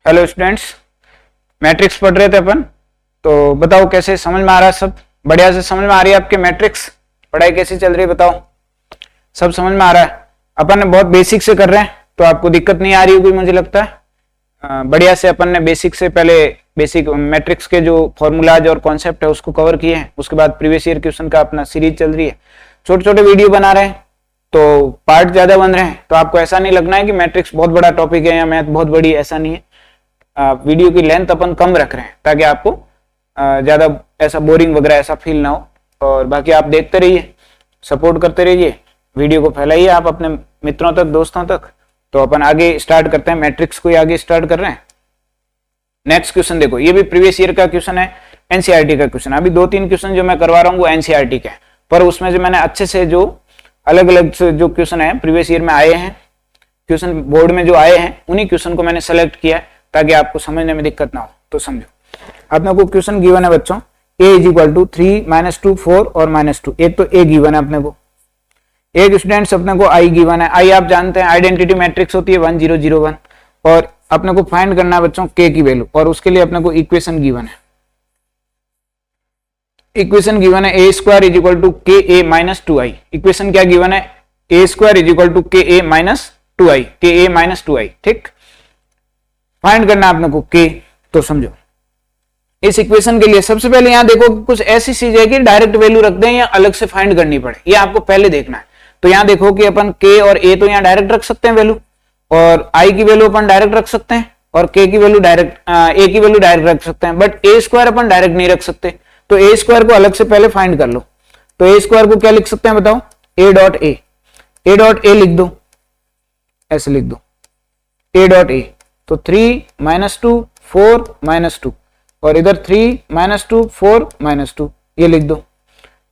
Hello students, matrix पढ़ रहे थे अपन। तो बताओ कैसे समझ में आ रहा है? सब बढ़िया से समझ में आ रही है आपके मैट्रिक्स? पढ़ाई कैसी चल रही है बताओ? सब समझ में आ रहा है? अपन ने बहुत बेसिक से कर रहे हैं तो आपको दिक्कत नहीं आ रही होगी मुझे लगता है। बढ़िया से अपन ने बेसिक से पहले बेसिक मैट्रिक्स के जो फॉर्मूलाज और कॉन्सेप्ट है उसको कवर किए हैं। उसके बाद प्रीवियस ईयर क्वेश्चन का अपना सीरीज चल रही है, छोटे छोटे वीडियो बना रहे हैं तो पार्ट ज्यादा बन रहे हैं। तो आपको ऐसा नहीं लगना है कि मैट्रिक्स बहुत बड़ा टॉपिक है या मैथ बहुत बड़ी, ऐसा नहीं है। वीडियो की लेंथ अपन कम रख रहे हैं ताकि आपको ज्यादा ऐसा बोरिंग वगैरह ऐसा फील ना हो। और बाकी आप देखते रहिए, सपोर्ट करते रहिए, वीडियो को फैलाइए आप अपने मित्रों तक, दोस्तों तक। तो अपन आगे स्टार्ट करते हैं, मैट्रिक्स को आगे स्टार्ट कर रहे हैं। नेक्स्ट क्वेश्चन देखो, ये भी प्रीवियस ईयर का क्वेश्चन है, एनसीईआरटी का क्वेश्चन। अभी 2-3 क्वेश्चन जो मैं करवा रहा हूँ वो एनसीईआरटी के हैं, पर उसमें जो मैंने अच्छे से जो अलग अलग जो क्वेश्चन है प्रीवियस ईयर में आए हैं, क्वेश्चन बोर्ड में जो आए हैं, उन्हीं क्वेश्चन को मैंने सेलेक्ट किया है ताकि आपको समझने में दिक्कत ना हो। तो समझो, अपने को क्वेश्चन गिवन है बच्चों, a = 3 - 2 4 और -2। एक तो a गिवन है अपने को, एक स्टूडेंट्स अपने को i गिवन है। i आप जानते हैं आइडेंटिटी मैट्रिक्स होती है 1 0 0 1, और अपने को फाइंड करना है बच्चों k की वैल्यू, और उसके लिए अपने को इक्वेशन गिवन है। इक्वेशन गिवन है a² = ka - 2i। इक्वेशन क्या गिवन है? a² = ka - 2i, ठीक। फाइंड करना है अपने को k। तो समझो, इस इक्वेशन के लिए सबसे पहले यहां देखो कुछ ऐसी चीज है कि डायरेक्ट वैल्यू रख दें या अलग से फाइंड करनी पड़े, ये आपको पहले देखना है। तो यहां देखो कि अपन k और a तो यहां डायरेक्ट रख सकते हैं वैल्यू, और i की वैल्यू अपन डायरेक्ट रख सकते हैं, और k की वैल्यू डायरेक्ट a की वैल्यू डायरेक्ट रख सकते हैं, बट a² अपन डायरेक्ट नहीं रख सकते। तो a² को अलग से पहले फाइंड कर लो। तो a² को क्या लिख सकते हैं बताओ? a.a लिख दो, ऐसे लिख दो a.a। तो 3 - 2 4 -2, और इधर 3 - 2 4 -2, ये लिख दो,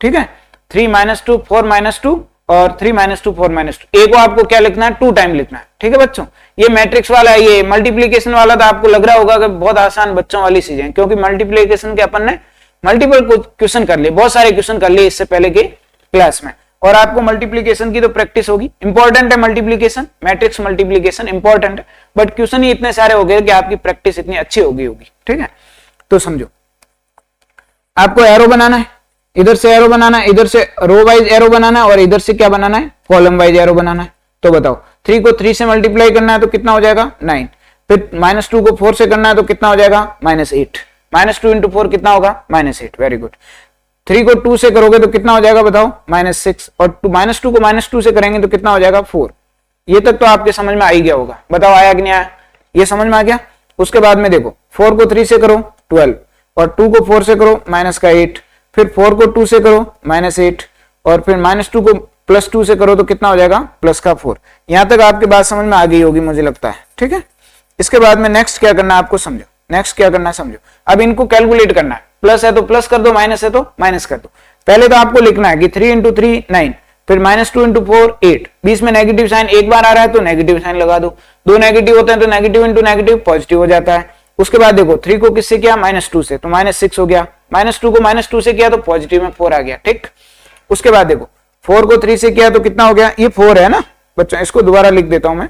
ठीक है। 3 - 2 4 -2 और 3 - 2 4 -2। ए को आपको क्या लिखना है? 2 टाइम लिखना है, ठीक है बच्चों। ये मैट्रिक्स वाला है, ये मल्टीप्लीकेशन वाला तो आपको लग रहा होगा कि बहुत आसान बच्चों वाली चीजें हैं, क्योंकि मल्टीप्लीकेशन के अपन ने मल्टीपल क्वेश्चन कर लिए, बहुत सारे क्वेश्चन कर लिए इससे पहले के क्लास में, और आपको मल्टीप्लीकेशन की तो प्रैक्टिस होगी। इंपॉर्टेंट है मल्टीप्लीकेशन, मैट्रिक्स मल्टीप्लीकेशन इंपॉर्टेंट है, बट क्वेश्चन ही इतने सारे हो गए कि आपकी प्रैक्टिस इतनी अच्छी होगी, ठीक है। तो समझो, आपको एरो बनाना है, इधर से एरो बनाना है, इधर से रो वाइज एरो बनाना है, और इधर से क्या बनाना है? कॉलम वाइज एरो बनाना है। तो बताओ, 3 को 3 से मल्टीप्लाई करना है तो कितना हो जाएगा? 9। फिर -2 को 4 से करना है तो कितना हो जाएगा? -8। -2 × 4 कितना होगा? -8। Very good. 3 को 2 से करोगे तो कितना हो जाएगा बताओ? -6, और -2 को -2 से करेंगे तो कितना हो जाएगा? 4। ये तक तो आपके समझ में आ ही गया होगा, बताओ आया कि नहीं आया? ये समझ में आ गया। उसके बाद में देखो, 4 को 3 से करो 12, और 2 को 4 से करो -8, फिर 4 को 2 से करो -8, और फिर -2 को +2 से करो तो कितना हो जाएगा? +4। यहां तक आपकी बात समझ में आ गई होगी मुझे लगता है, ठीक है। इसके बाद में नेक्स्ट क्या करना है आपको समझो, नेक्स्ट क्या करना है समझो। अब इनको कैलकुलेट करना है, प्लस है तो प्लस कर दो, माइनस है तो माइनस कर दो। पहले तो आपको लिखना है कि 3 × 3 9, फिर -2 × 4 8, बीच में नेगेटिव साइन एक बार आ रहा है तो नेगेटिव साइन लगा दो, दो नेगेटिव होते हैं तो नेगेटिव × नेगेटिव पॉजिटिव हो जाता है। उसके बाद देखो, 3 को किससे किया? -2 से, तो -6 हो गया। -2 को -2 से किया तो पॉजिटिव में 4 आ गया, ठीक। उसके बाद देखो, 4 को 3 से किया तो कितना हो गया? ये 4 है ना बच्चों, इसको दोबारा लिख देता हूं मैं,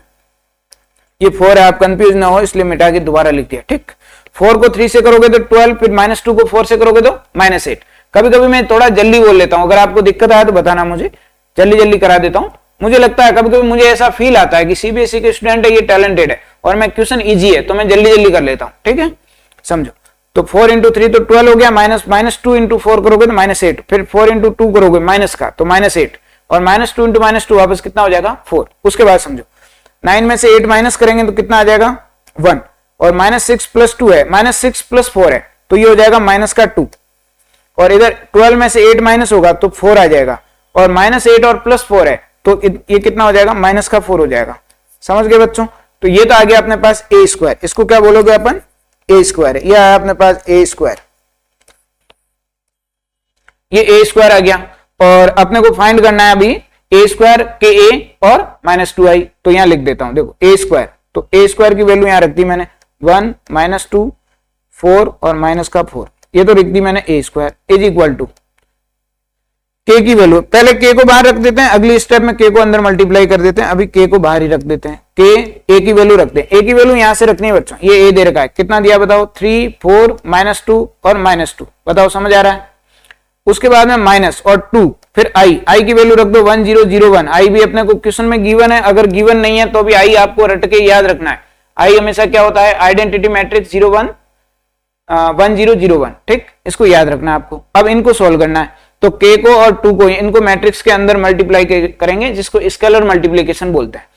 ये 4 है, आप कंफ्यूज ना हो इसलिए मिटा के दोबारा लिख दिया, ठीक। 4 को 3 से करोगे तो 12, फिर -2 को 4 से करोगे तो -8। कभी कभी मैं थोड़ा जल्दी बोल लेता हूं, अगर आपको दिक्कत आए तो बताना मुझे, जल्दी जल्दी करा देता हूं। मुझे लगता है कभी कभी मुझे ऐसा फील आता है कि सीबीएसई के स्टूडेंट है, ये टैलेंटेड है, और मैं क्वेश्चन इजी है तो मैं जल्दी जल्दी कर लेता हूं, ठीक है। समझो, तो 4 × 3 तो 12 हो गया, -2 × 4 करोगे तो -8, फिर 4 × 2 करोगे माइनस का तो -8, और -2 × -2 वापस कितना हो जाएगा? 4। उसके बाद समझो, 9 में से 8 माइनस करेंगे तो कितना आ जाएगा? 1, और -6 + 2 है, -6 + 4 है तो ये हो जाएगा -2, और इधर 12 में से 8 माइनस होगा तो 4 आ जाएगा, और -8 और +4 है तो ये कितना हो जाएगा? -4 हो जाएगा। समझ गए बच्चों? तो ये तो आ गया अपने पास a², इसको क्या बोलोगे अपन? a² है, ये आया अपने पास a², ये a² आ गया। और अपने को फाइंड करना है अभी a² ka और -2i, तो यहां लिख देता हूं, देखो a², तो a² की वैल्यू यहां रख दी मैंने 1 -2 4 और -4, ये तो लिख दी मैंने a² = के की वैल्यू, पहले के को बाहर रख देते हैं, अगली स्टेप में के को अंदर मल्टीप्लाई कर देते हैं, अभी के को बाहर ही रख देते हैं, के ए की वैल्यू रखते हैं। ए की वैल्यू यहां से रखनी है बच्चों, ये ए दे रखा है, कितना दिया बताओ 3 4 -2 और -2, बताओ समझ आ रहा है। उसके बाद में माइनस और 2, फिर आई की वैल्यू रख दो 1 0 0 1, आई भी अपने को क्वेश्चन में गिवन है, अगर गिवन नहीं है तो भी आई आपको रट के याद रखना है। आई हमेशा क्या होता है, आइडेंटिटी मैट्रिक्स 0 1 1 0 0 1, ठीक, इसको याद रखना है आपको। अब इनको सोल्व करना है, तो के को और 2 को इनको मैट्रिक्स के अंदर मल्टीप्लाई करेंगे, जिसको स्केलर मल्टीप्लीकेशन बोलते हैं।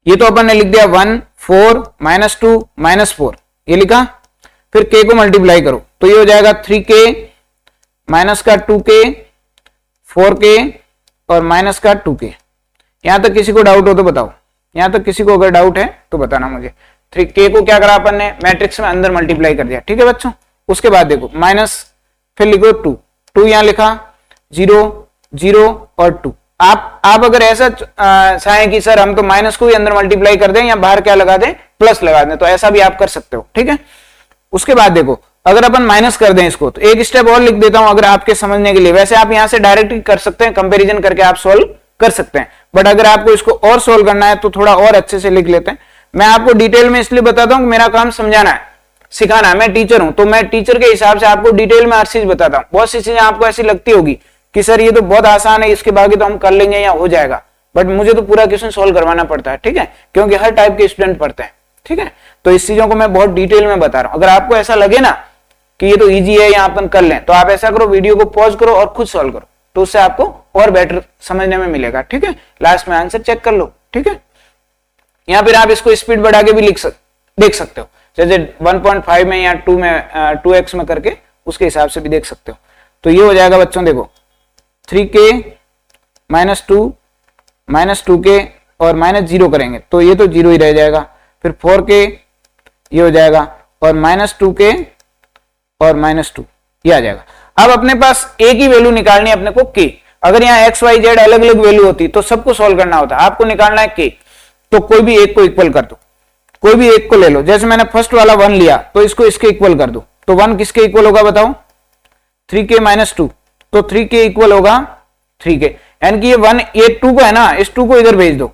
ये तो अपन ने लिख दिया 1 4 -2 -4, ये लिखा, फिर के को मल्टीप्लाई करो तो ये हो जाएगा 3k माइनस का 2k 4k और माइनस का 2k। यहां तक किसी को डाउट हो तो बताओ, यहां तक किसी को अगर डाउट है तो बताना मुझे। 3k को क्या करा अपन ने, मैट्रिक्स में अंदर मल्टीप्लाई कर दिया, ठीक है बच्चों। उसके बाद देखो माइनस, फिर लिखो 2 यहां लिखा, 0 0 और 2। आप अगर ऐसा चाहें कि सर हम तो माइनस को भी अंदर मल्टीप्लाई कर दें या बाहर क्या लगा दें, प्लस लगा दें, तो ऐसा भी आप कर सकते हो, ठीक है। उसके बाद देखो अगर अपन माइनस कर दें इसको, तो एक स्टेप और लिख देता हूं अगर आपके समझने के लिए। वैसे आप यहां से डायरेक्ट कर सकते हैं, कंपैरिजन करके आप सोल्व कर सकते हैं, बट अगर आपको इसको और सोल्व करना है तो थोड़ा और अच्छे से लिख लेते हैं। मैं आपको डिटेल में इसलिए बताता हूं कि मेरा काम समझाना है, सिखाना है, मैं टीचर हूं, तो मैं टीचर के हिसाब से आपको डिटेल में हर चीज बताता हूं। बहुत सी चीजें आपको ऐसी लगती होगी कि सर ये तो बहुत आसान है, इसके बाकी तो हम कर लेंगे या हो जाएगा, बट मुझे तो पूरा क्वेश्चन सोल्व करवाना पड़ता है, ठीक है, क्योंकि हर टाइप के स्टूडेंट पढ़ते हैं, ठीक है। तो इस चीजों को मैं बहुत डिटेल में बता रहा हूं। अगर आपको ऐसा लगे ना कि ये तो इजी है या अपन कर लें, तो आप ऐसा करो, वीडियो को पॉज करो और खुद सॉल्व करो, तो उससे आपको और बेटर समझने में मिलेगा, ठीक है। लास्ट में आंसर चेक कर लो, ठीक है। यहां फिर आप इसको स्पीड बढ़ा के भी देख सकते हो, जैसे 1.5 में या 2 में 2x में करके उसके हिसाब से भी देख सकते हो। तो ये हो जाएगा बच्चों, देखो 3k -2 -2k और -0 करेंगे तो ये तो 0 ही रह जाएगा, फिर 4k ये हो जाएगा और -2k और -2 ये आ जाएगा। अब अपने पास a की वैल्यू निकालनी है अपने को k। अगर यहाँ x y z अलग अलग वैल्यू होती तो सबको सॉल्व करना होता, आपको निकालना है k, तो कोई भी एक को इक्वल कर दो, कोई भी एक को ले लो। जैसे मैंने फर्स्ट वाला 1 लिया तो इसको इसके इक्वल कर दो, तो 1 किसके इक्वल होगा बताओ, 3k -2, तो 3k इक्वल होगा 3k, यानी कि ये 1 ये 2 को है ना, इस 2 को इधर भेज दो,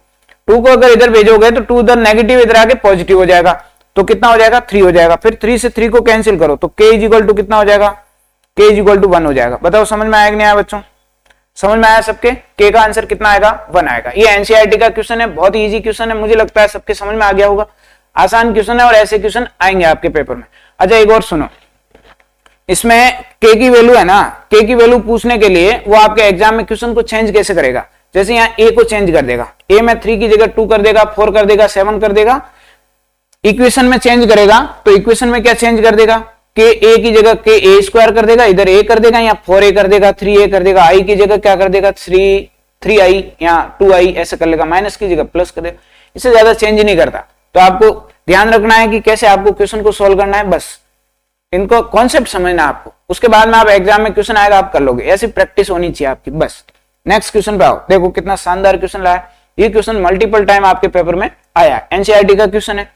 2 को अगर इधर भेजोगे तो 2 इधर नेगेटिव इधर आके पॉजिटिव हो जाएगा, तो कितना हो जाएगा 3 हो जाएगा। फिर 3 से 3 को कैंसिल करो तो k इज इक्वल टू कितना हो जाएगा, k इज इक्वल टू 1 हो जाएगा। बताओ समझ में आया कि नहीं आया बच्चों, समझ में आया सबके, k का आंसर कितना आएगा 1 आएगा। ये एनसीईआरटी का क्वेश्चन है, बहुत ही इजी क्वेश्चन है, मुझे लगता है सबके समझ में आ गया होगा। आसान क्वेश्चन है और ऐसे क्वेश्चन आएंगे आपके पेपर में। अच्छा एक और सुनो, इसमें k की वैल्यू है ना, k की वैल्यू पूछने के लिए वो आपके एग्जाम में क्वेश्चन को चेंज कैसे करेगा, जैसे यहाँ a को चेंज कर देगा, a में 3 की जगह 2 कर देगा, 4 कर देगा, 7 कर देगा, इक्वेशन में चेंज करेगा तो इक्वेशन में क्या चेंज कर देगा, k a की जगह k a स्क्वायर कर देगा, इधर a कर देगा, या 4a कर देगा, 3a कर देगा, i की जगह क्या कर देगा 3i या 2i ऐसे कर लेगा, माइनस की जगह प्लस कर देगा, इससे ज्यादा चेंज नहीं करता। तो आपको ध्यान रखना है कि कैसे आपको क्वेश्चन को सोल्व करना है, बस इनको कॉन्सेप्ट समझना है आपको, उसके बाद में आप एग्जाम में क्वेश्चन आएगा आप कर लोगे, ऐसी प्रैक्टिस होनी चाहिए आपकी बस। नेक्स्ट क्वेश्चन पे आओ, देखो कितना शानदार क्वेश्चन लाया, ये क्वेश्चन मल्टीपल टाइम आपके पेपर में आया है, एनसीईआरटी का क्वेश्चन है,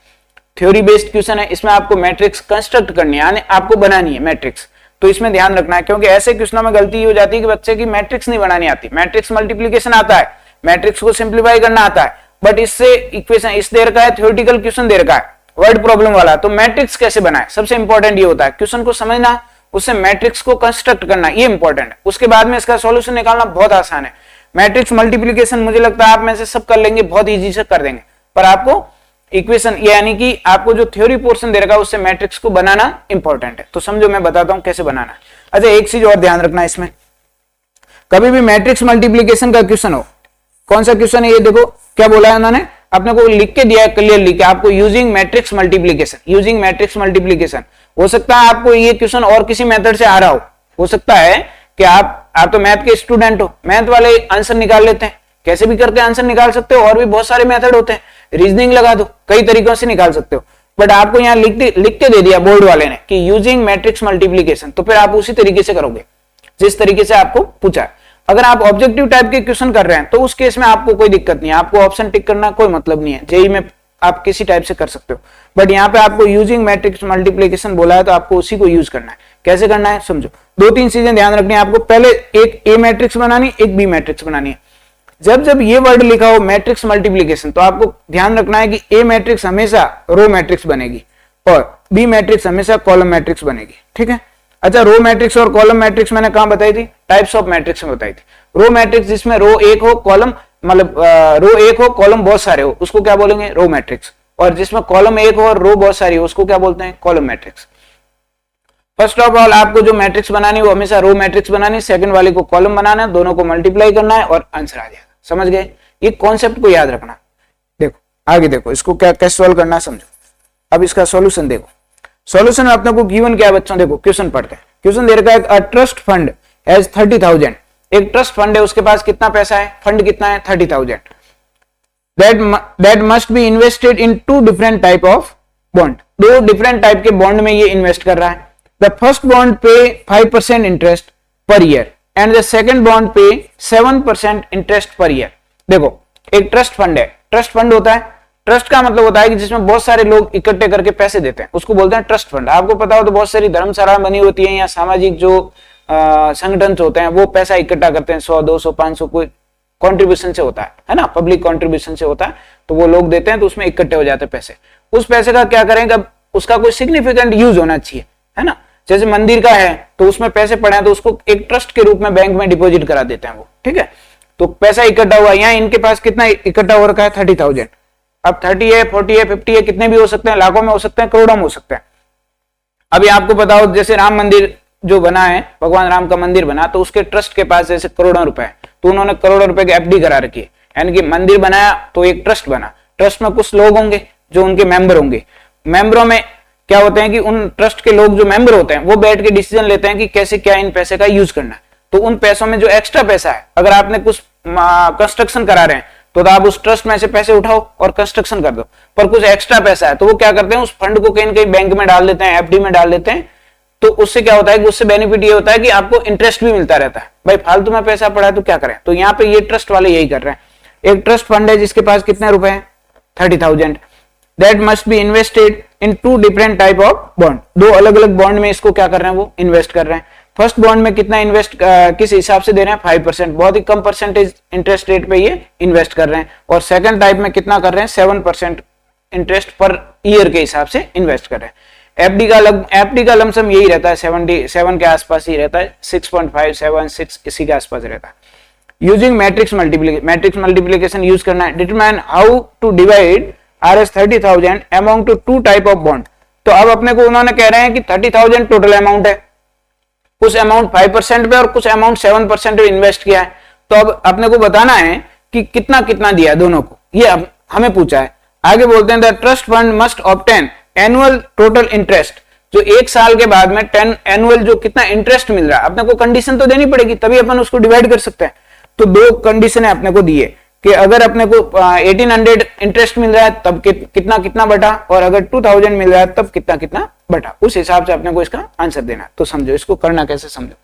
थ्योरी बेस्ड क्वेश्चन है, इसमें आपको मैट्रिक्स कंस्ट्रक्ट करनी है, यानी आपको बनानी है मैट्रिक्स, तो इसमें ध्यान रखना है, क्योंकि ऐसे क्वेश्चनों में गलती हो जाती है कि बच्चे की मैट्रिक्स नहीं बनानी आती। मैट्रिक्स मल्टीप्लीकेशन आता है, मैट्रिक्स को सिंप्लीफाई करना आता है, बट इससे इक्वेशन इस दे रखा है, थ्योरेटिकल क्वेश्चन दे रखा है वर्ड प्रॉब्लम वाला, तो मैट्रिक्स कैसे बनाए, सबसे इंपॉर्टेंट ये होता है क्वेश्चन को समझना, उससे मैट्रिक्स को कंस्ट्रक्ट करना, ये इंपॉर्टेंट है। उसके बाद में इसका सॉल्यूशन निकालना बहुत आसान है। मैट्रिक्स मल्टीप्लीकेशन मुझे लगता है आप में से सब कर लेंगे, बहुत इजी से कर देंगे, पर आपको इक्वेशन यानी कि आपको जो थ्योरी पोर्शन दे रखा है उससे मैट्रिक्स को बनाना इंपॉर्टेंट है। तो समझो मैं बताता हूं कैसे बनाना है। अच्छा एक चीज और ध्यान रखना, इसमें कभी भी मैट्रिक्स मल्टीप्लीकेशन का क्वेश्चन हो, कौन सा क्वेश्चन है ये देखो, क्या बोला है उन्होंने, अपने को लिख के दिया है क्लियरली कि आपको using matrix multiplication, using matrix multiplication. हो सकता है आपको ये क्वेश्चन और किसी मेथड से आ रहा हो सकता है कि आप तो मैथ के स्टूडेंट हो, मैथ वाले आंसर निकाल लेते हैं, कैसे भी करके आंसर निकाल सकते हो, और भी बहुत सारे मेथड होते हैं, रीजनिंग लगा दो, कई तरीकों से निकाल सकते हो, बट आपको यहाँ लिख के दे दिया बोर्ड वाले ने कि यूजिंग मैट्रिक्स मल्टीप्लीकेशन, तो फिर आप उसी तरीके से करोगे जिस तरीके से आपको पूछा है। अगर आप ऑब्जेक्टिव टाइप के क्वेश्चन कर रहे हैं तो उस केस में आपको कोई दिक्कत नहीं है, आपको ऑप्शन टिक करना कोई मतलब नहीं है, जेई में आप किसी टाइप से कर सकते हो, बट यहाँ पे आपको यूजिंग मैट्रिक्स मल्टीप्लीकेशन बोला है तो आपको उसी को यूज करना है, कैसे करना है समझो। दो तीन चीजें ध्यान रखनी है आपको। पहले एक ए मैट्रिक्स बनानी, एक बी मैट्रिक्स बनानी है। जब जब ये वर्ड लिखा हो मैट्रिक्स मल्टीप्लीकेशन, तो आपको ध्यान रखना है कि ए मैट्रिक्स हमेशा रो मैट्रिक्स बनेगी और बी मैट्रिक्स हमेशा कॉलम मैट्रिक्स बनेगी, ठीक है। अच्छा, रो मैट्रिक्स और कॉलम मैट्रिक्स मैंने कहां बताई थी? टाइप्स ऑफ मैट्रिक्स में बताई थी। रो मैट्रिक्स जिसमें रो एक हो, कॉलम मतलब रो एक हो, कॉलम बहुत सारे हो, उसको क्या बोलेंगे? Row matrix. और जिसमें कॉलम एक हो और रो बहुत सारी हो, उसको क्या बोलते हैं? Column matrix. First of all आपको जो मैट्रिक्स बनानी है वो हमेशा रो मैट्रिक्स बनानी है, सेकंड वाले को कॉलम बनाना है, दोनों को मल्टीप्लाई करना है और आंसर आ जाएगा। समझ गए? ये कॉन्सेप्ट को याद रखना। देखो आगे देखो, इसको क्या कैसे सॉल्व करना है समझो। अब इसका सॉल्यूशन देखो। सॉल्यूशन अपने को गिवन क्या है बच्चों? देखो क्वेश्चन पढ़ते हैं। क्वेश्चन दे रखा है अ ट्रस्ट फंड हैज 30,000। एक ट्रस्ट फंड है, उसके पास कितना पैसा है? फंड कितना है? 30,000। That must be invested in two different type of bond. दो डिफरेंट टाइप के बॉन्ड में ये इन्वेस्ट कर रहा है। द फर्स्ट बॉन्ड पे 5% interest per year and the second bond पे 7% इंटरेस्ट पर ईयर। देखो एक ट्रस्ट फंड है। ट्रस्ट फंड होता है, ट्रस्ट का मतलब होता है कि जिसमें बहुत सारे लोग इकट्ठे करके पैसे देते हैं, उसको बोलते हैं ट्रस्ट फंड। आपको पता हो तो बहुत सारी धर्मशाला बनी होती है या सामाजिक जो संगठन होते हैं वो पैसा इकट्ठा करते हैं, 100, 200, 500 कोई कंट्रीब्यूशन से होता है ना, पब्लिक कंट्रीब्यूशन से होता है, तो वो लोग देते हैं तो उसमें इकट्ठे हो जाते हैं पैसे। उस पैसे का क्या करेंगे? उसका कोई सिग्निफिकेंट यूज होना चाहिए, है ना। जैसे मंदिर का है तो उसमें पैसे पड़े हैं तो उसको एक ट्रस्ट के रूप में बैंक में डिपॉजिट करा देते हैं वो, ठीक है। तो पैसा इकट्ठा हुआ, यहाँ इनके पास कितना इकट्ठा हो रखा है? 30,000। अब 30 है, 40 है, 50 है, कितने भी हो सकते हैं, लाखों में हो सकते हैं, करोड़ों में हो सकते हैं। अभी आपको बताओ जैसे राम मंदिर जो बना है, भगवान राम का मंदिर बना, तो उसके ट्रस्ट के पास जैसे करोड़ों रुपए है, तो उन्होंने करोड़ों रुपए की एफडी करा रखी है, यानी कि मंदिर बनाया तो एक ट्रस्ट बना। ट्रस्ट में कुछ लोग होंगे जो उनके मेंबर होंगे। मेंबरों में क्या होते हैं कि उन ट्रस्ट के लोग जो मेंबर होते हैं वो बैठ के डिसीजन लेते हैं कि कैसे क्या इन पैसे का यूज करना है। तो उन पैसों में जो एक्स्ट्रा पैसा है, अगर आपने कुछ कंस्ट्रक्शन करा रहे हैं तो आप उस ट्रस्ट में से पैसे उठाओ और कंस्ट्रक्शन कर दो। पर कुछ एक्स्ट्रा पैसा है तो वो क्या करते हैं, उस फंड को कहीं ना कहीं बैंक में डाल देते हैं, एफडी में डाल देते हैं। तो उससे क्या होता है कि उससे बेनिफिट ये होता है कि आपको इंटरेस्ट भी मिलता रहता है। भाई फालतू में पैसा पड़ा है तो क्या करें, तो यहाँ पे ये ट्रस्ट वाले यही कर रहे हैं। एक ट्रस्ट फंड है जिसके पास कितने रुपए हैं? 30,000। That must be invested in two different type of bond. दो अलग अलग बॉन्ड में इसको क्या कर रहे हैं, वो इन्वेस्ट कर रहे हैं। फर्स्ट बॉन्ड में कितना इन्वेस्ट किस हिसाब से दे रहे हैं? 5%, बहुत ही कम परसेंटेज इंटरेस्ट रेट पे ये इन्वेस्ट कर रहे हैं। और सेकंड टाइप में कितना कर रहे हैं? 7% इंटरेस्ट पर ईयर के हिसाब से इन्वेस्ट कर रहे हैं। एफडी का लमसम यही रहता है, 77 के आसपास ही रहता है, 6.5, 7, 6 इसी के आसपास रहता है। यूजिंग मैट्रिक्स मल्टीप्लीकेशन यूज करना है। Determine how to divide RS 30,000 among two two type of bond. तो अब अपने को उन्होंने कह रहे हैं कि 30,000 टोटल अमाउंट है, कुछ अमाउंट 5% पे और कुछ अमाउंट 7% पे इन्वेस्ट किया है। तो अब अपने को बताना है कि कितना कितना दिया दोनों को, ये अब हमें पूछा है। आगे बोलते हैं the trust fund must obtain annual total interest. जो एक साल के बाद में 10 एनुअल जो कितना इंटरेस्ट मिल रहा है, अपने को कंडीशन तो देनी पड़ेगी तभी अपन उसको डिवाइड कर सकते हैं। तो दो कंडीशन है अपने को दी है कि अगर अपने को 1800 इंटरेस्ट मिल रहा है तब कितना कितना बटा, और अगर 2000 मिल रहा है तब कितना कितना बटा। उस हिसाब से अपने को इसका आंसर देना। तो समझो इसको करना कैसे समझो।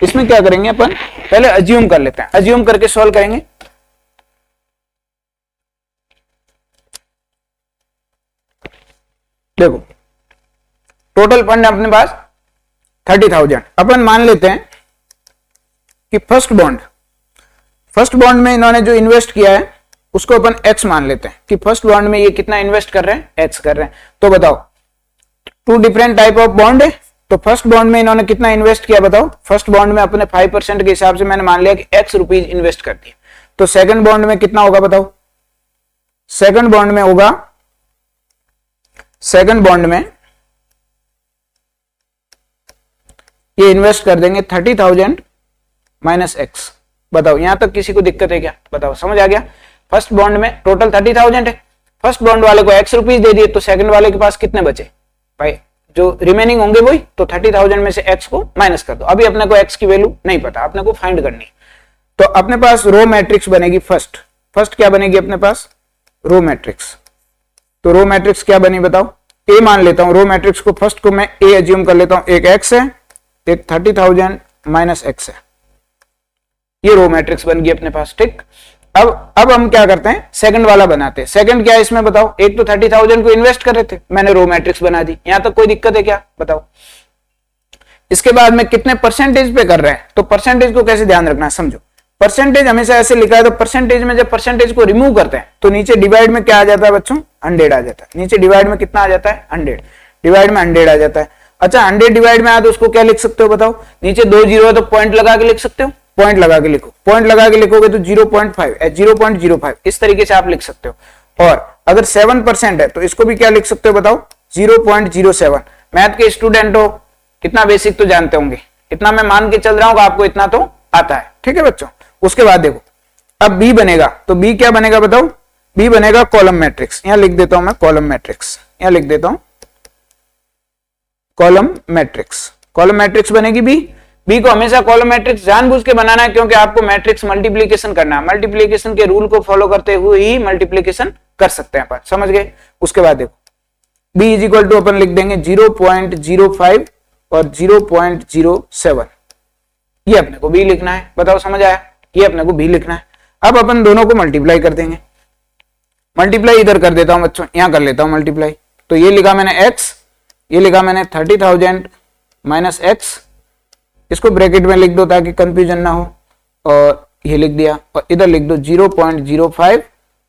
इसमें क्या करेंगे अपन, पहले अज्यूम कर लेते हैं, अज्यूम करके सॉल्व करेंगे। देखो टोटल फंड अपने पास 30,000। अपन मान लेते हैं कि फर्स्ट बॉन्ड में इन्होंने जो इन्वेस्ट किया है उसको अपन एक्स मान लेते हैं कि फर्स्ट बॉन्ड में ये कितना इन्वेस्ट कर रहे हैं, एक्स कर रहे हैं। तो बताओ two different type of bond है, तो फर्स्ट बॉन्ड में इन्होंने कितना इन्वेस्ट किया बताओ। फर्स्ट बॉन्ड में अपने 5% के हिसाब से मैंने मान लिया कि एक्स रुपीज इन्वेस्ट कर दिए। तो सेकंड बॉन्ड में कितना होगा बताओ। सेकंड बॉन्ड में होगा, सेकंड बॉन्ड में ये इन्वेस्ट कर देंगे 30,000 माइनस एक्स। बताओ यहां तक किसी को दिक्कत है क्या? बताओ समझ आ गया। फर्स्ट बॉन्ड में टोटल 30,000 है, फर्स्ट बॉन्ड वाले को एक्स रुपीज दे दिए, तो सेकंड वाले के पास कितने बचे भाई? जो रिमेनिंग होंगे वही, तो 30,000 में से एक्स को माइनस कर दो। अभी अपने को एक्स की वैल्यू नहीं पता, अपने को फाइंड करनी है। तो अपने पास रो मैट्रिक्स बनेगी फर्स्ट क्या बनेगी अपने पास? Row matrix. तो रो मैट्रिक्स क्या बनी बताओ। ए मान लेता हूं, रो मैट्रिक्स को फर्स्ट को मैं ए एज्यूम कर लेता हूं। एक एक्स है, एक 30,000 माइनस एक्स है, ये रो मैट्रिक्स बन गई अपने पास। ठीक, अब हम क्या करते हैं, सेकंड वाला बनाते हैं। सेकंड क्या है इसमें बताओ। एक तो 30,000 को इन्वेस्ट कर रहे थे, मैंने रो मैट्रिक्स बना दी। यहां तक कोई दिक्कत है क्या बताओ। इसके बाद में कितने परसेंटेज पे कर रहे हैं, तो परसेंटेज को कैसे ध्यान रखना है समझो। परसेंटेज हमेशा ऐसे लिखा है, तो परसेंटेज में जब परसेंटेज को रिमूव करते हैं तो नीचे डिवाइड में क्या आ जाता है बच्चों, 100 आ जाता है। नीचे डिवाइड में कितना आ जाता है, 100, डिवाइड में 100 आ जाता है। अच्छा 100 डिवाइड में आया तो उसको क्या लिख सकते हो बताओ, नीचे 2 जीरो है तो पॉइंट लगा के लिख सकते हो, पॉइंट लगा के लिखो, पॉइंट लगा के लिखोगे तो 0.5 0.05 इस तरीके से आप लिख सकते हो। और अगर 7% है तो इसको भी क्या लिख सकते हो बताओ, 0.07। मैथ के स्टूडेंट हो, कितना बेसिक तो जानते होंगे, इतना मैं मान के चल रहा हूं आपको इतना तो आता है, ठीक है बच्चों। उसके बाद देखो अब बी बनेगा, तो बी क्या बनेगा बताओ, बी बनेगा कॉलम मैट्रिक्स। यहां लिख देता हूं मैं कॉलम मैट्रिक्स, यहां लिख देता हूं कॉलम मैट्रिक्स। कॉलम मैट्रिक्स बनेगी बी। बी को हमेशा कॉलम मैट्रिक्स जानबूझ के बनाना है, क्योंकि आपको मैट्रिक्स मल्टीप्लीकेशन करना है। मल्टीप्लीकेशन के रूल को फॉलो करते हुए ही मल्टीप्लीकेशन कर सकते हैं अपन, समझ गए। उसके बाद देखो बी इज इक्वल टू अपन लिख देंगे 0.05 और 0.07, ये अपने को बी लिखना है। बताओ समझ आया, ये अपने को बी लिखना है। अब अपन दोनों को मल्टीप्लाई कर देंगे। मल्टीप्लाई इधर कर देता हूं बच्चों, यहां कर लेता हूं मल्टीप्लाई। तो ये लिखा मैंने x, ये लिखा मैंने 30,000 माइनस x, इसको ब्रैकेट में लिख दो ताकि कंफ्यूजन ना हो, और ये लिख दिया। और इधर लिख दो 0.05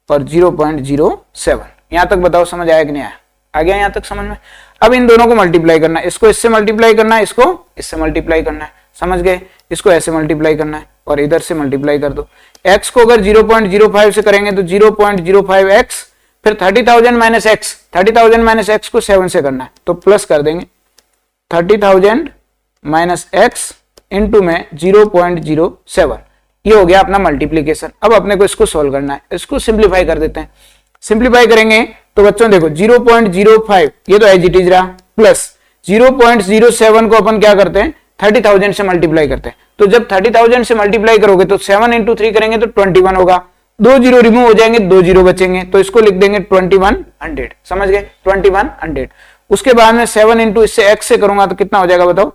और 0.07। यहां तक बताओ समझ आया कि नहीं आया, आ गया यहां तक समझ में। अब इन दोनों को मल्टीप्लाई करना है, इसको इससे मल्टीप्लाई करना है, इसको इससे मल्टीप्लाई करना है, समझ गए। इसको ऐसे मल्टीप्लाई करना है और इधर से मल्टीप्लाई कर दो। x को अगर 0.05 से करेंगे तो 0.05x, फिर 30,000 माइनस एक्स, 30,000 माइनस एक्स को 7 से करना है तो प्लस कर देंगे 30,000 माइनस एक्स इंटू में 0.07। ये हो गया अपना मल्टीप्लीकेशन। अब अपने को इसको सोल्व करना है, इसको सिंप्लीफाई कर देते हैं। सिंप्लीफाई करेंगे तो बच्चों देखो 0.05 ये तो एज इट इज रहा, प्लस 0.07 को अपन क्या करते हैं 30,000 से मल्टीप्लाई करते हैं। तो जब 30,000 से मल्टीप्लाई करोगे तो 7 इंटू 3 करेंगे तो 21 होगा, 2 जीरो रिमूव हो जाएंगे, 2 जीरो बचेंगे, तो इसको लिख देंगे 2100, समझ गए 2100। उसके बाद में 7 इंटू इससे x से करूंगा तो कितना हो जाएगा बताओ,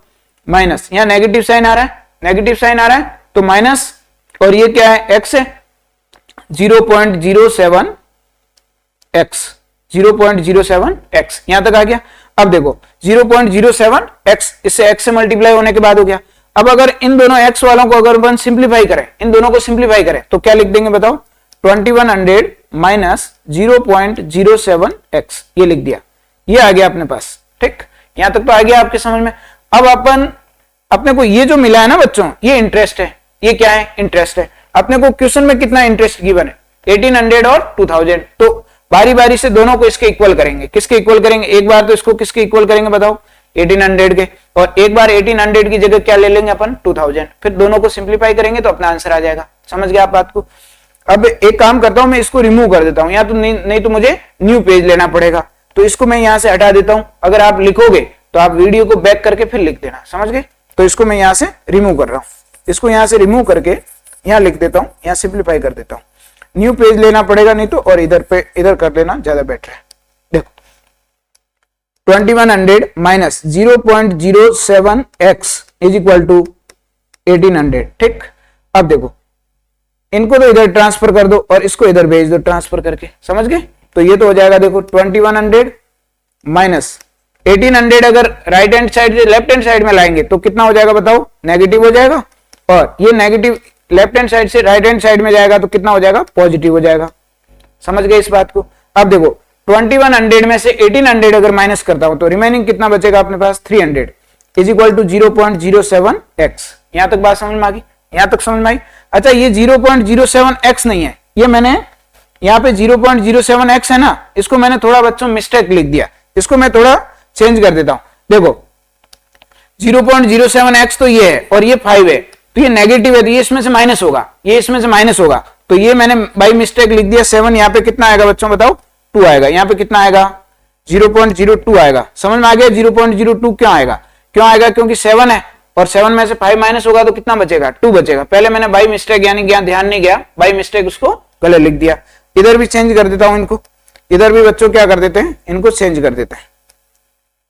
माइनस, यहाँ नेगेटिव साइन आ रहा है, नेगेटिव साइन आ रहा है तो माइनस, और ये क्या है x है 0.07x, 0.07x यहां तक आ गया। अब देखो 0.07x इससे x से मल्टीप्लाई होने के बाद हो गया। अब अगर इन दोनों x वालों को अगर अपन सिंप्लीफाई करें, इन दोनों को सिंप्लीफाई करें तो क्या लिख देंगे बताओ, 2100 माइनस 0.07x, ये लिख दिया, ये आ गया अपने पास, ठीक। यहां तक तो आ गया आपके समझ में। अब अपन अपने को ये जो मिला है ना बच्चों, ये इंटरेस्ट है, ये क्या है इंटरेस्ट है। अपने को क्वेश्चन में कितना इंटरेस्ट गिवन है 1800 और 2000, तो बारी बारी से दोनों को इसके इक्वल करेंगे। किसके इक्वल करेंगे, एक बार तो इसको किसके इक्वल करेंगे बताओ 1800 के, और एक बार 1800 की जगह क्या ले लेंगे अपन 2000, फिर दोनों को सिंप्लीफाई करेंगे तो अपना आंसर आ जाएगा। समझ गया आप बात को। अब एक काम करता हूं मैं इसको रिमूव कर देता हूं, या तो नहीं तो मुझे न्यू पेज लेना पड़ेगा, तो इसको मैं यहां से हटा देता हूं। अगर आप लिखोगे तो आप वीडियो को बैक करके फिर लिख देना, समझ गए। तो इसको मैं यहां से रिमूव कर रहा हूं, इसको यहां से रिमूव करके यहां लिख देता हूं, यहां सिंप्लीफाई कर देता हूं। न्यू पेज लेना पड़ेगा नहीं तो, और इधर पे इधर कर लेना ज्यादा बेटर है। देखो 2100 minus 0.07x is equal to 1800, ठीक। अब देखो इनको तो इधर ट्रांसफर कर दो और इसको इधर भेज दो ट्रांसफर करके, समझ गए। तो ये तो हो जाएगा देखो 2100 माइनस 1800, अगर राइट हैंड साइड से लेफ्ट हैंड साइड में लाएंगे तो कितना हो जाएगा बताओ, नेगेटिव हो जाएगा, और ये नेगेटिव लेफ्ट हैंड साइड से राइट हैंड साइड में जाएगा तो कितना हो जाएगा, पॉजिटिव हो जाएगा। समझ गए इस बात को। अब देखो 2100 में से 1800 अगर माइनस करता हूं तो रिमेनिंग कितना बचेगा अपने पास 300 इज इक्वल टू 0.07x। यहां तक बात समझ में आ गई, यहां तक समझ में आई। अच्छा ये 0.07x नहीं है, ये मैंने यहाँ पे 0.07x है ना, इसको मैंने थोड़ा बच्चों मिस्टेक लिख दिया, इसको मैं थोड़ा चेंज कर देता हूं। देखो 0.07x तो ये है और ये 5 है, तो ये नेगेटिव है तो ये इसमें से माइनस होगा, ये इसमें से माइनस होगा, तो ये मैंने बाई मिस्टेक लिख दिया 7। यहाँ पे कितना आएगा बच्चों बताओ, 2 आएगा। यहाँ पे कितना आएगा 0.02 आएगा। समझ में आ गया 0.02 क्यों आएगा, क्यों आएगा, क्योंकि 7 है और 7 में से 5 माइनस होगा तो कितना बचेगा, 2 बचेगा। पहले मैंने बाई मिस्टेक यानी ध्यान नहीं गया, बाई मिस्टेक उसको गलत लिख दिया। इधर भी चेंज कर देता हूं इनको, इधर भी बच्चों क्या कर देते हैं, इनको चेंज कर देते हैं,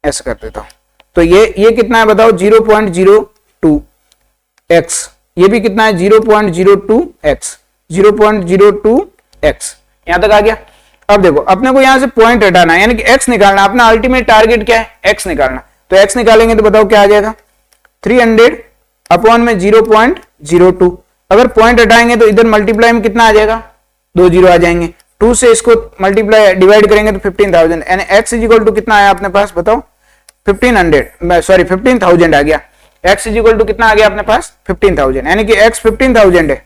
ऐसा कर देता हूं। तो ये कितना है बताओ 0.02x, ये भी कितना है 0.02x, 0.02x। यहां तक आ गया। अब देखो अपने को यहां से पॉइंट हटाना है, यानी कि x निकालना, अपना अल्टीमेट टारगेट क्या है x निकालना। तो x निकालेंगे तो बताओ क्या आ जाएगा 300 अपॉन में 0.02, अगर पॉइंट हटाएंगे तो इधर मल्टीप्लाई में कितना आ जाएगा, 2 जीरो आ जाएंगे। 2 से इसको मल्टीप्लाई डिवाइड करेंगे तो 15,000, यानी x इज इक्वल टू कितना आया अपने पास बताओ, 15,000 आ गया। x इज इक्वल टू कितना आ गया अपने पास, 15,000, यानी कि x 15,000 है,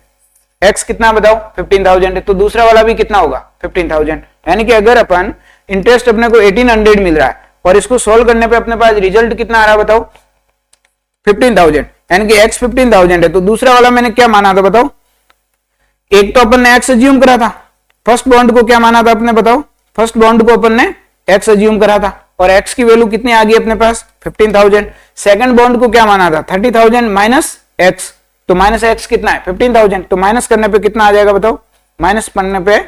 x कितना बताओ 15,000 है, तो दूसरा वाला भी कितना होगा 15,000। यानी कि अगर अपन इंटरेस्ट अपने को 1800 मिल रहा है और इसको सोल्व करने पे अपने पास रिजल्ट कितना आ रहा है बताओ 15,000, यानी कि x 15,000 है, तो दूसरा वाला मैंने क्या माना था बताओ, एक तो अपन ने x अज्यूम करा था, फर्स्ट बॉन्ड को क्या माना था अपने बताओ, फर्स्ट बॉन्ड को अपन ने x अज्यूम करा था और x की वैल्यू कितनी आ गई अपने पास 15,000। सेकंड बॉन्ड को क्या माना था 30,000 माइनस x, तो माइनस x कितना है 15,000, तो माइनस करने पे कितना आ जाएगा बताओ, माइनस करने पे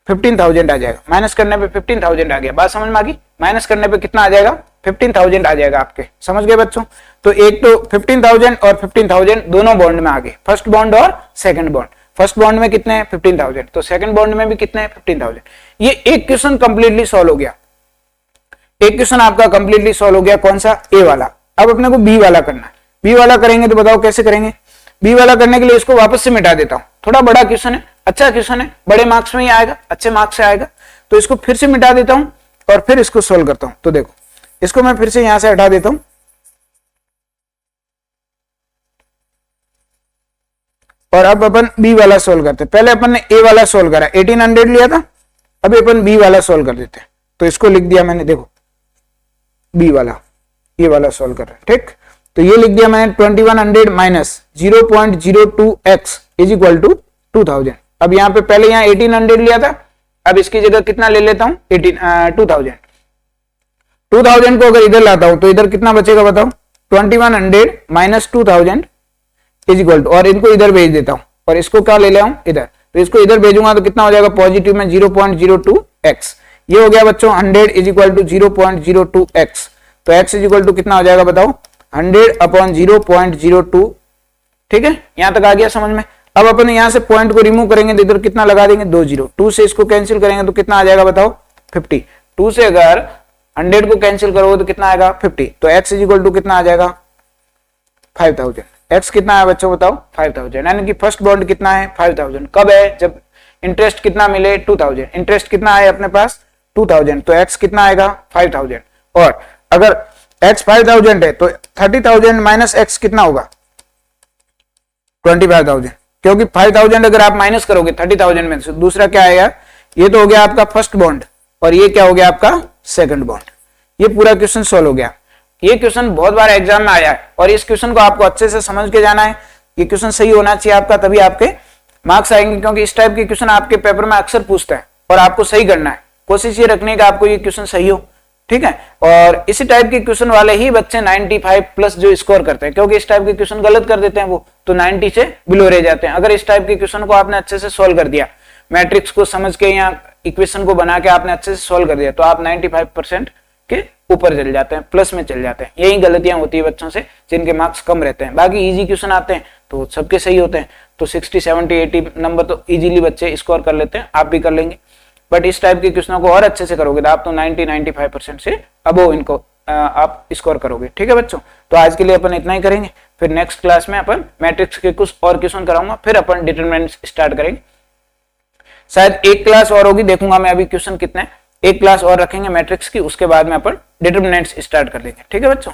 15,000 आ जाएगा, माइनस करने पे 15,000 आ गया, बात समझ में आ गई, माइनस करने पे कितना आ जाएगा 15,000 आ जाएगा आपके, समझ गए बच्चों। तो एक तो 15,000 और 15,000 दोनों बॉन्ड में आ गए, फर्स्ट बॉन्ड और सेकंड बॉन्ड, फर्स्ट बॉन्ड में कितने हैं 15,000, तो सेकंड बॉन्ड में भी कितने हैं 15,000। ये एक क्वेश्चन कंप्लीटली सॉल्व हो गया, एक क्वेश्चन आपका कंप्लीटली सॉल्व हो गया, कौन सा, ए वाला। अब अपने को बी वाला करना है, बी वाला करेंगे तो बताओ कैसे करेंगे। बी वाला करने के लिए इसको वापस से मिटा देता हूं, थोड़ा बड़ा क्वेश्चन है, अच्छा क्वेश्चन है, बड़े मार्क्स में ही आएगा, अच्छे मार्क्स से आएगा, तो इसको फिर से मिटा देता हूं और फिर इसको सोल्व करता हूं। तो देखो इसको मैं फिर से यहां से हटा देता हूं और अब अपन बी वाला सोल्व करते हैं। पहले अपन ने ए वाला सोल्व करा, 1800 लिया था, अभी अपन बी वाला सोल्व कर देते हैं। तो इसको लिख दिया मैंने, देखो बी वाला, ये वाला सोल्व कर रहे हैं, ठीक। तो ये लिख दिया मैंने 2100 minus 0.02x is equal to 2000। अब यहाँ पे पहले यहाँ 1800 लिया था, अब इसकी जगह कितना ले लेता हूँ 2000। 2000 को अगर इधर लाता हूं तो इधर कितना बचेगा बताओ, 2100 माइनस 2000 इज इक्वल टू, और इनको इधर भेज देता हूं और इसको क्या ले ले आऊं इधर, तो इसको इधर भेजूंगा तो कितना हो जाएगा पॉजिटिव में 0.02x, ये हो गया बच्चों 100 इज इक्वल टू 0.02x। तो x इज इक्वल टू कितना हो जाएगा बताओ 100 अपॉन 0.02, ठीक है, यहां तक आ गया समझ में। अब अपन यहां से पॉइंट को रिमूव करेंगे तो इधर कितना लगा देंगे 2 जीरो, 2 से इसको कैंसिल करेंगे तो कितना आ जाएगा बताओ 50, 2 से अगर 100 को कैंसिल करोगे तो कितना आएगा 50, तो x इज इक्वल टू कितना आ जाएगा 5000। x कितना है बच्चों बताओ 5000, यानी कि फर्स्ट बॉन्ड कितना है 5000। कब है, जब इंटरेस्ट कितना मिले 2000, इंटरेस्ट कितना है अपने पास 2000, तो x कितना आएगा 5000। और अगर x 5000 है तो 30,000 माइनस x कितना होगा 25,000, क्योंकि 5,000 अगर आप माइनस करोगे 30,000 में से दूसरा क्या आएगा, ये तो हो गया आपका फर्स्ट बॉन्ड और ये क्या हो गया आपका सेकंड बॉन्ड। ये पूरा क्वेश्चन सॉल्व हो गया। ये क्वेश्चन बहुत बार एग्जाम में आया है और इस क्वेश्चन को आपको अच्छे से समझ के जाना है, ये क्वेश्चन सही होना चाहिए आपका, तभी आपके मार्क्स आएंगे, क्योंकि इस टाइप के क्वेश्चन आपके पेपर में अक्सर पूछता है और आपको सही करना है, कोशिश ये रखने का आपको ये क्वेश्चन सही हो, ठीक है। और इसी टाइप के क्वेश्चन वाले ही बच्चे 95 प्लस जो स्कोर करते हैं, क्योंकि इस टाइप के क्वेश्चन गलत कर देते हैं वो तो 90 से बिलो रह जाते हैं। अगर इस टाइप के क्वेश्चन को आपने अच्छे से सोल्व कर दिया, मैट्रिक्स को समझ के या इक्वेशन को बना के आपने अच्छे से सोल्व कर दिया, तो आप 95% के ऊपर चल जाते हैं, प्लस में चल जाते हैं। यही गलतियां होती है बच्चों से जिनके मार्क्स कम रहते हैं, बाकी इजी क्वेश्चन आते हैं तो सबके सही होते हैं, तो 60 70 80 नंबर तो इजीली बच्चे स्कोर कर लेते हैं, आप भी कर लेंगे। बट इस टाइप के क्वेश्चनों को और अच्छे से करोगे तो आप तो 90-95% से अबोव इनको आप स्कोर करोगे, ठीक है बच्चों। तो आज के लिए अपन इतना ही करेंगे, फिर नेक्स्ट क्लास में अपन मैट्रिक्स के कुछ और क्वेश्चन कराऊंगा, फिर अपन डिटरमिनेंट्स स्टार्ट करेंगे। शायद एक क्लास और होगी, देखूंगा मैं अभी क्वेश्चन कितने, एक क्लास और रखेंगे मैट्रिक्स की, उसके बाद में अपन डिटरमिनेंट्स स्टार्ट कर देंगे, ठीक है बच्चों।